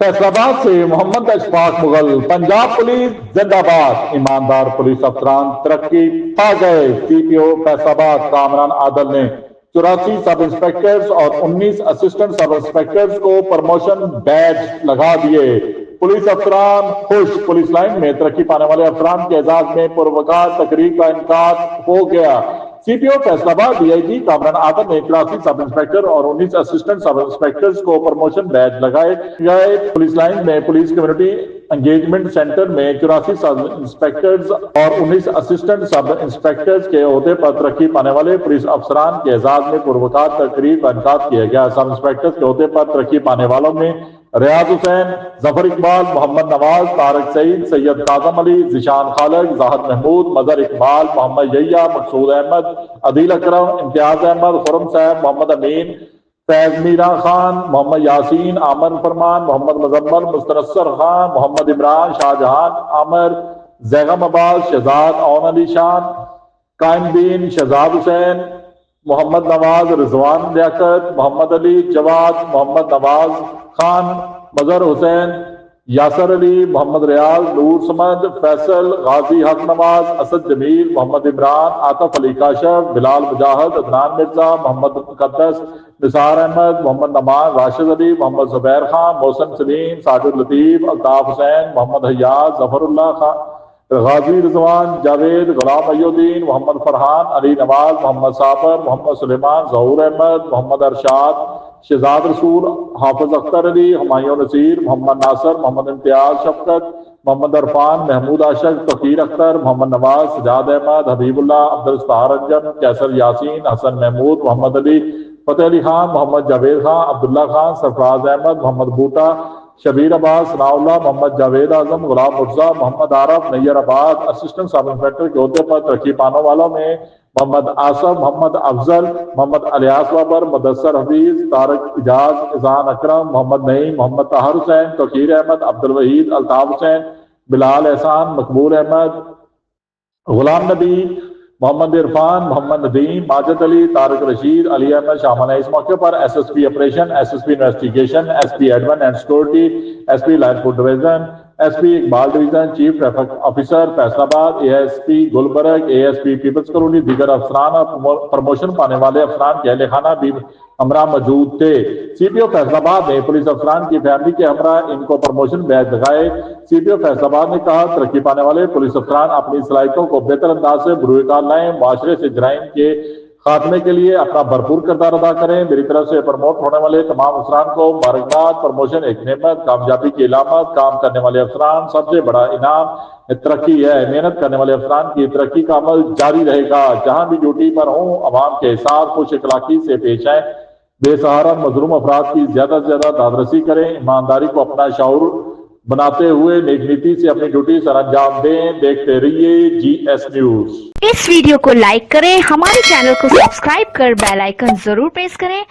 फैसलाबाद से मोहम्मद अशफाक मुगल। पंजाब पुलिस जिंदाबाद। ईमानदार पुलिस अफसरान तरक्की पा गए। सीपीओ फैसलाबाद कामरान आदल ने 84 सब इंस्पेक्टर्स और 19 असिस्टेंट सब इंस्पेक्टर्स को प्रमोशन बैच लगा दिए। पुलिस अफसरान खुश। पुलिस लाइन में तरक्की पाने वाले अफसरान के एजाज में पुरवकार तकरीब का इनकाद हो गया। सीपीओ फैसलाबाद डीआईजी कामरान आदम ने 83 सब इंस्पेक्टर और 19 असिस्टेंट सब इंस्पेक्टर्स को प्रमोशन बैच लगाए गए। पुलिस लाइन में पुलिस कम्युनिटी एंगेजमेंट सेंटर में 84 सब इंस्पेक्टर्स और 19 असिस्टेंट सब इंस्पेक्टर्स के ओहदे पर तरक्की पाने वाले पुलिस अफसरान के एजाज में पुरवकार तकरीब का इनकाद किया गया। सब इंस्पेक्टर्स के ओहदे पर तरक्की पाने वालों में रियाज हुसैन, जफर इकबाल, मोहम्मद नवाज, तारक सईद, सैयद काजम अली, जिशान खालिद, जाहिद महमूद, मजहर इकबाल, मोहम्मद यहिया, मकसूद अहमद, अदील अकरम, इम्तियाज अहमद, खुरम साहब, मोहम्मद अमीन, फैज मीरा खान, मोहम्मद यासीन, आमन फरमान, मोहम्मद मुजम्मल, मुस्तनसर खान, मोहम्मद इमरान, शाहजहान आमर, जैगम अब्बास, शहजाद ओन अली शान, कायमदीन, शहजाद हुसैन, मोहम्मद नवाज, रिजवान लियाकत, मोहम्मद अली जवाद, मोहम्मद नवाज खान, मजहर हुसैन, यासर अली, मोहम्मद रियाज, नूर समद, फैसल, गाजी हक नवाज, असद जमील, मोहम्मद इमरान, आतफ अली काशफ, बिलाल मुजाहिद, अदनान मिर्जा, मोहम्मद मुकद्दस, निसार अहमद, मोहम्मद नमान, राशिद अली, मोहम्मद जुबैर खान, मोहसन सलीम, साजुल लतीफ, अल्ताफ हुसैन, मोहम्मद हयाज, जफरुल्लाह खान, गाजी रिजवान, जावेद, गुलाम अयुद्दीन, मोहम्मद फरहान, अली नवाज, मोहम्मद साबर, मोहम्मद सुलेमान, जहूर Ahmad, Mohammad Arshad, Shahzad Rasool, Hafiz Akhtar Ali, Humayun Naseer, Mohammad Nasir, Mohammad Imtiaz Shafqat, Mohammad Irfan, Mahmood Ashiq, Taqir Akhtar, Mohammad Nawaz, Sajjad Ahmed, Habibullah, Abdul Sattar Anjum, Qaiser Yasin, Hassan Mahmood, Mohammad Ali, Fateh Ali Khan, Mohammad Javed Khan, Abdullah Khan, Sarfraz Ahmed, Mohammad Boota, Shabbir Abbas, Sanaullah, Mohammad Javed Azam, Ghulam Mirza, Mohammad Arif, Nayyar Abbas. Assistant sub inspector के ओहदे पर तरक्की पाने वालों में मोहम्मद आसफ, मोहम्मद अफजल, मोहम्मद अलियास बाबर, मुदस्सर हफीज, तारक इजाज, इजान अकरम, मोहम्मद नईम, मोहम्मद ताहर हुसैन, तौकीर अहमद, अब्दुल वहीद, अल्ताफ हुसैन, बिलाल एहसान, मकबूल अहमद, गुलाम नबी, मोहम्मद इरफान, मोहम्मद नदीम, माजिद अली, तारक रशीद, अली अहमद शामिल है। इस मौके पर SSP operation, SSP investigation, SP admin and security, SP Lyallpur division, SP Iqbal division, chief traffic officer Faisalabad, ASP Gulberg, ASP people's colony, दीगर अफसरान और प्रमोशन पाने वाले अफसरान के अहले खाना भी हमरा मौजूद थे। सीपीओ फैसलाबाद ने पुलिस अफसरान की फैमिली के हमरा इनको प्रमोशन बैच लगाए। सीपीओ फैसलाबाद ने कहा, तरक्की पाने वाले पुलिस अफसरान अपनी सलाहियतों को बेहतर अंदाज से बुरुए कार लाएं, मुआशरे से जराइम के खात्मे के लिए अपना भरपूर किरदार अदा करें। मेरी तरफ से प्रमोट होने वाले तमाम अफसरान को मुबारकबाद। प्रमोशन एक नेमत, कामयाबी की इलामत। काम करने वाले अफसरान सबसे बड़ा इनाम तरक्की है। मेहनत करने वाले अफसरान की तरक्की का अमल जारी रहेगा। जहां भी ड्यूटी पर हूं, अवाम के साथ खुश इखलाकी से पेश आए। बेसहारा मजलूम अफराद की ज्यादा से ज्यादा दादरसी करें। ईमानदारी को अपना शाऊर बनाते हुए नेक नीति से अपनी ड्यूटी सर अंजाम दें। देखते रहिए जीएस न्यूज। इस वीडियो को लाइक करें, हमारे चैनल को सब्सक्राइब कर बेल आइकन जरूर प्रेस करें।